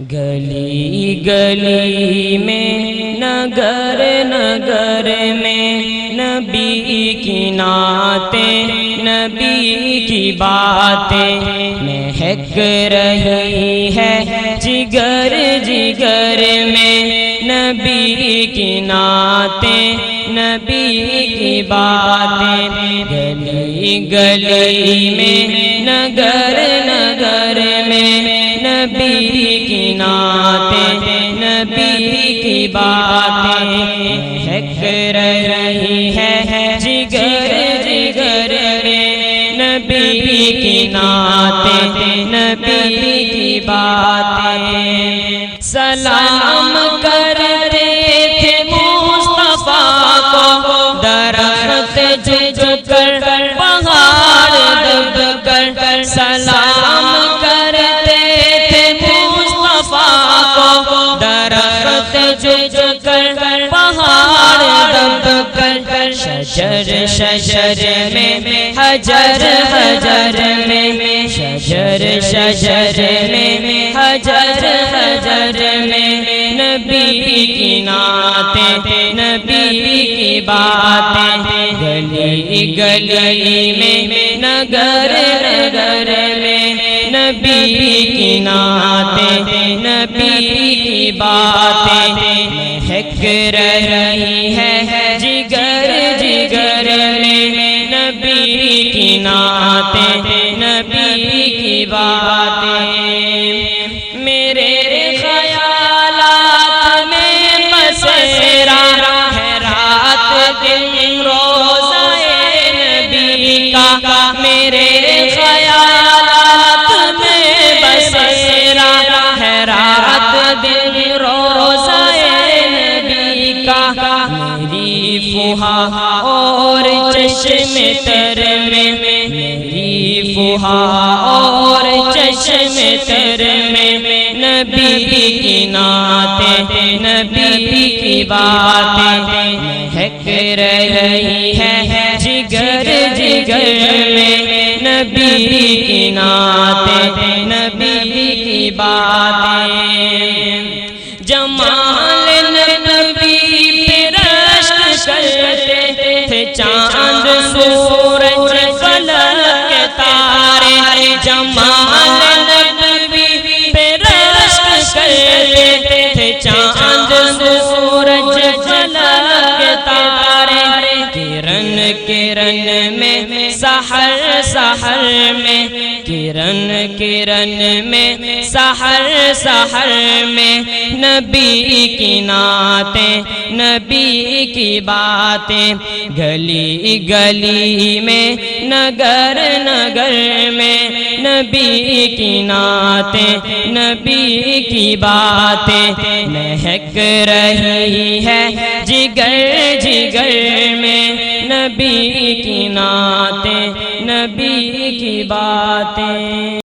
گلی گلی میں نگر نگر میں نبی کی نعتیں، نبی کی باتیں مہک رہی ہے جگر جگر میں، نبی کی نعتیں، نبی کی باتیں گلی گلی میں نگر نگر میں نبی کی نعتیں، نبی کی باتیں مہک رہی ہے جگر جگر میں، نبی کی نعتیں، نبی کی باتیں سلام کرتے تھے مصطفیٰ کو درخت جھک کر پہاڑ دب کر، سلام کرتے تھے مصطفیٰ کو درخت جھک کر پہاڑ دب کر، شجر شجر میں حجر حجر میں، شجر شجر میں حجر حجر میں نبی کی نعتیں، نبی کی باتیں گلی گلی میں نگر نگر میں نبی کی نعتیں، نبی کی باتیں مہک رہی ہے جگر جگر میں، نبی کی نعتیں، نبی کی باتیں میرے خیالات میں بسیرا ہے رات دن روزہ نبی کا، میرے خیالات میں بسیرا ہے رات دن روزہ نبی کا، میری فہا اور چشم تر میں، میری فہا اور چشم تر میں نبی کی نعتیں، نبی کی باتیں مہک رہی ہے جگر جگر میں، نبی کی نعتیں، نبی کی باتیں جمال نبی پہ رشک کرتے تھے چاند سورج فلک تارے، جمال نبی پہ رشک کرتے تھے چاند سورج فلک تارے، کرن کرن میں سحر سحر میں، کرن کرن میں سحر سحر میں نبی کی نعتیں، نبی کی باتیں گلی گلی میں نگر نگر میں نبی کی نعتیں، نبی کی باتیں مہک رہی ہے جگر جگر میں، نبی کی نعتیں، نبی کی باتیں